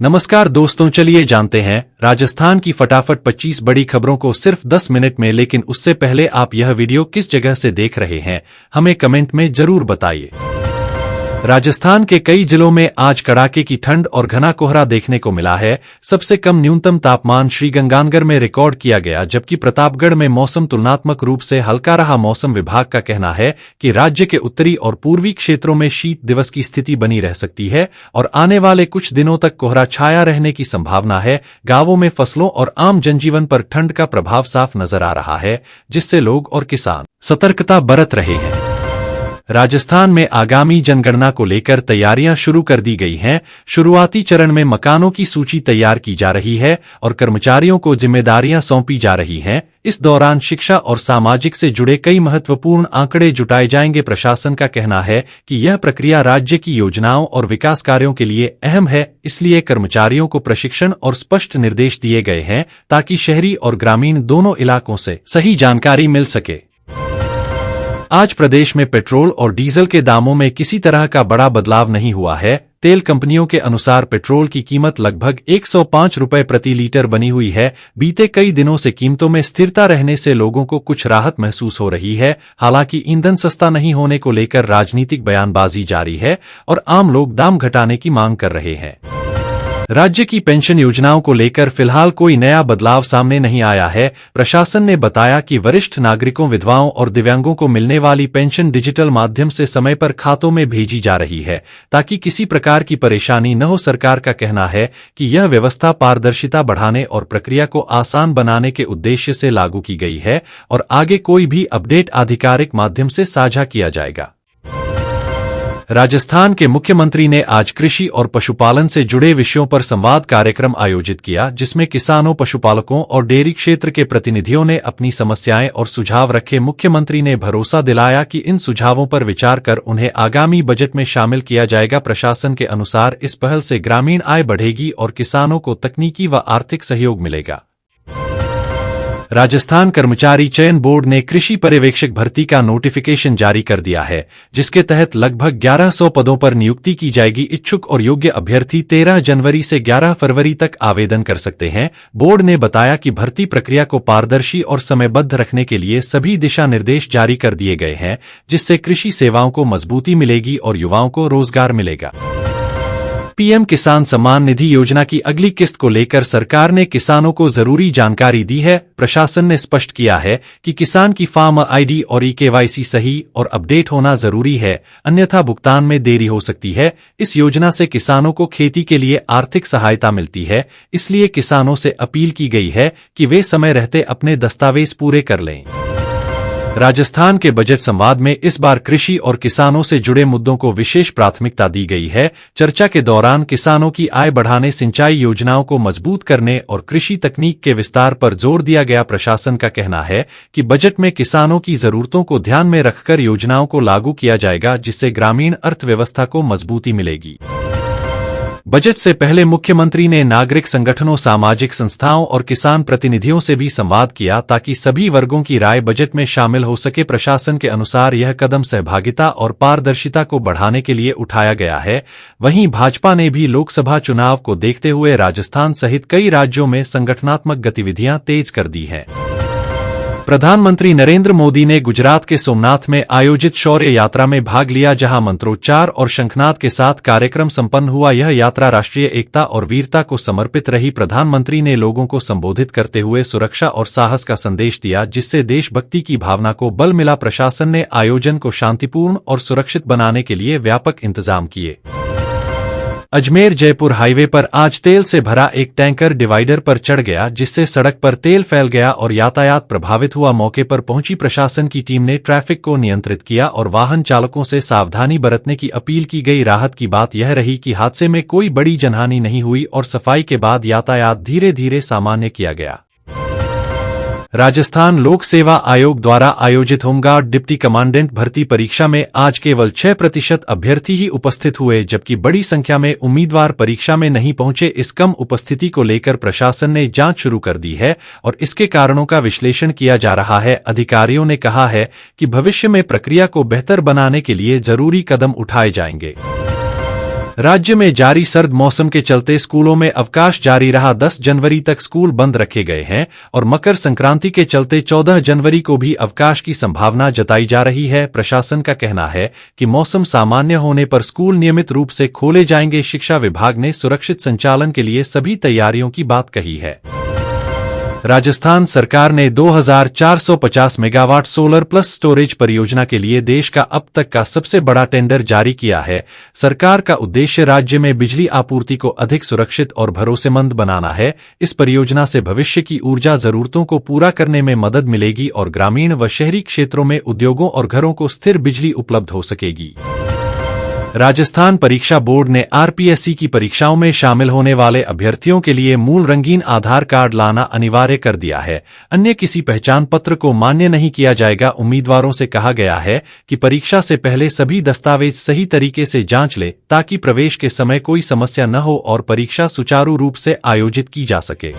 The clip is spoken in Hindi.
नमस्कार दोस्तों, चलिए जानते हैं राजस्थान की फटाफट 25 बड़ी खबरों को सिर्फ 10 मिनट में। लेकिन उससे पहले आप यह वीडियो किस जगह से देख रहे हैं हमें कमेंट में जरूर बताइए। राजस्थान के कई जिलों में आज कड़ाके की ठंड और घना कोहरा देखने को मिला है। सबसे कम न्यूनतम तापमान श्रीगंगानगर में रिकॉर्ड किया गया, जबकि प्रतापगढ़ में मौसम तुलनात्मक रूप से हल्का रहा। मौसम विभाग का कहना है कि राज्य के उत्तरी और पूर्वी क्षेत्रों में शीत दिवस की स्थिति बनी रह सकती है और आने वाले कुछ दिनों तक कोहरा छाया रहने की संभावना है। गांवों में फसलों और आम जनजीवन पर ठंड का प्रभाव साफ नजर आ रहा है, जिससे लोग और किसान सतर्कता बरत रहे हैं। राजस्थान में आगामी जनगणना को लेकर तैयारियां शुरू कर दी गई हैं। शुरुआती चरण में मकानों की सूची तैयार की जा रही है और कर्मचारियों को जिम्मेदारियां सौंपी जा रही हैं। इस दौरान शिक्षा और सामाजिक से जुड़े कई महत्वपूर्ण आंकड़े जुटाए जाएंगे। प्रशासन का कहना है कि यह प्रक्रिया राज्य की योजनाओं और विकास कार्यों के लिए अहम है, इसलिए कर्मचारियों को प्रशिक्षण और स्पष्ट निर्देश दिए गए हैं ताकि शहरी और ग्रामीण दोनों इलाकों से सही जानकारी मिल सके। आज प्रदेश में पेट्रोल और डीजल के दामों में किसी तरह का बड़ा बदलाव नहीं हुआ है। तेल कंपनियों के अनुसार पेट्रोल की कीमत लगभग 105 रुपए प्रति लीटर बनी हुई है। बीते कई दिनों से कीमतों में स्थिरता रहने से लोगों को कुछ राहत महसूस हो रही है। हालांकि ईंधन सस्ता नहीं होने को लेकर राजनीतिक बयानबाजी जारी है और आम लोग दाम घटाने की मांग कर रहे हैं। राज्य की पेंशन योजनाओं को लेकर फिलहाल कोई नया बदलाव सामने नहीं आया है। प्रशासन ने बताया कि वरिष्ठ नागरिकों, विधवाओं और दिव्यांगों को मिलने वाली पेंशन डिजिटल माध्यम से समय पर खातों में भेजी जा रही है ताकि किसी प्रकार की परेशानी न हो। सरकार का कहना है कि यह व्यवस्था पारदर्शिता बढ़ाने और प्रक्रिया को आसान बनाने के उद्देश्य से लागू की गई है और आगे कोई भी अपडेट आधिकारिक माध्यम से साझा किया जाएगा। राजस्थान के मुख्यमंत्री ने आज कृषि और पशुपालन से जुड़े विषयों पर संवाद कार्यक्रम आयोजित किया, जिसमें किसानों, पशुपालकों और डेयरी क्षेत्र के प्रतिनिधियों ने अपनी समस्याएं और सुझाव रखे। मुख्यमंत्री ने भरोसा दिलाया कि इन सुझावों पर विचार कर उन्हें आगामी बजट में शामिल किया जाएगा। प्रशासन के अनुसार इस पहल से ग्रामीण आय बढ़ेगी और किसानों को तकनीकी व आर्थिक सहयोग मिलेगा। राजस्थान कर्मचारी चयन बोर्ड ने कृषि पर्यवेक्षक भर्ती का नोटिफिकेशन जारी कर दिया है, जिसके तहत लगभग 1100 पदों पर नियुक्ति की जाएगी। इच्छुक और योग्य अभ्यर्थी 13 जनवरी से 11 फरवरी तक आवेदन कर सकते हैं। बोर्ड ने बताया कि भर्ती प्रक्रिया को पारदर्शी और समयबद्ध रखने के लिए सभी दिशा निर्देश जारी कर दिए गए हैं, जिससे कृषि सेवाओं को मजबूती मिलेगी और युवाओं को रोजगार मिलेगा। पीएम किसान सम्मान निधि योजना की अगली किस्त को लेकर सरकार ने किसानों को जरूरी जानकारी दी है। प्रशासन ने स्पष्ट किया है कि किसान की फार्म आईडी और ई-केवाईसी सही और अपडेट होना जरूरी है, अन्यथा भुगतान में देरी हो सकती है। इस योजना से किसानों को खेती के लिए आर्थिक सहायता मिलती है, इसलिए किसानों से अपील की गई है कि वे समय रहते अपने दस्तावेज पूरे कर लें। राजस्थान के बजट संवाद में इस बार कृषि और किसानों से जुड़े मुद्दों को विशेष प्राथमिकता दी गई है। चर्चा के दौरान किसानों की आय बढ़ाने, सिंचाई योजनाओं को मजबूत करने और कृषि तकनीक के विस्तार पर जोर दिया गया। प्रशासन का कहना है कि बजट में किसानों की जरूरतों को ध्यान में रखकर योजनाओं को लागू किया जाएगा, जिससे ग्रामीण अर्थव्यवस्था को मजबूती मिलेगी। बजट से पहले मुख्यमंत्री ने नागरिक संगठनों, सामाजिक संस्थाओं और किसान प्रतिनिधियों से भी संवाद किया ताकि सभी वर्गों की राय बजट में शामिल हो सके। प्रशासन के अनुसार यह कदम सहभागिता और पारदर्शिता को बढ़ाने के लिए उठाया गया है। वहीं भाजपा ने भी लोकसभा चुनाव को देखते हुए राजस्थान सहित कई राज्यों में संगठनात्मक गतिविधियां तेज कर दी हैं। प्रधानमंत्री नरेंद्र मोदी ने गुजरात के सोमनाथ में आयोजित शौर्य यात्रा में भाग लिया, जहां मंत्रोच्चार और शंखनाद के साथ कार्यक्रम संपन्न हुआ। यह यात्रा राष्ट्रीय एकता और वीरता को समर्पित रही। प्रधानमंत्री ने लोगों को संबोधित करते हुए सुरक्षा और साहस का संदेश दिया, जिससे देशभक्ति की भावना को बल मिला। प्रशासन ने आयोजन को शांतिपूर्ण और सुरक्षित बनाने के लिए व्यापक इंतजाम किए। अजमेर जयपुर हाईवे पर आज तेल से भरा एक टैंकर डिवाइडर पर चढ़ गया, जिससे सड़क पर तेल फैल गया और यातायात प्रभावित हुआ। मौके पर पहुंची प्रशासन की टीम ने ट्रैफिक को नियंत्रित किया और वाहन चालकों से सावधानी बरतने की अपील की गई। राहत की बात यह रही कि हादसे में कोई बड़ी जनहानि नहीं हुई और सफाई के बाद यातायात धीरे धीरे सामान्य किया गया। राजस्थान लोक सेवा आयोग द्वारा आयोजित होमगार्ड डिप्टी कमांडेंट भर्ती परीक्षा में आज केवल 6% अभ्यर्थी ही उपस्थित हुए, जबकि बड़ी संख्या में उम्मीदवार परीक्षा में नहीं पहुंचे। इस कम उपस्थिति को लेकर प्रशासन ने जांच शुरू कर दी है और इसके कारणों का विश्लेषण किया जा रहा है। अधिकारियों ने कहा है कि भविष्य में प्रक्रिया को बेहतर बनाने के लिए जरूरी कदम उठाए जाएंगे। राज्य में जारी सर्द मौसम के चलते स्कूलों में अवकाश जारी रहा। 10 जनवरी तक स्कूल बंद रखे गए हैं और मकर संक्रांति के चलते 14 जनवरी को भी अवकाश की संभावना जताई जा रही है। प्रशासन का कहना है कि मौसम सामान्य होने पर स्कूल नियमित रूप से खोले जाएंगे। शिक्षा विभाग ने सुरक्षित संचालन के लिए सभी तैयारियों की बात कही है। राजस्थान सरकार ने 2450 मेगावाट सोलर प्लस स्टोरेज परियोजना के लिए देश का अब तक का सबसे बड़ा टेंडर जारी किया है। सरकार का उद्देश्य राज्य में बिजली आपूर्ति को अधिक सुरक्षित और भरोसेमंद बनाना है। इस परियोजना से भविष्य की ऊर्जा जरूरतों को पूरा करने में मदद मिलेगी और ग्रामीण व शहरी क्षेत्रों में उद्योगों और घरों को स्थिर बिजली उपलब्ध हो सकेगी। राजस्थान परीक्षा बोर्ड ने आरपीएससी की परीक्षाओं में शामिल होने वाले अभ्यर्थियों के लिए मूल रंगीन आधार कार्ड लाना अनिवार्य कर दिया है। अन्य किसी पहचान पत्र को मान्य नहीं किया जाएगा। उम्मीदवारों से कहा गया है कि परीक्षा से पहले सभी दस्तावेज सही तरीके से जांच ले ताकि प्रवेश के समय कोई समस्या न हो और परीक्षा सुचारू रूप से आयोजित की जा सके।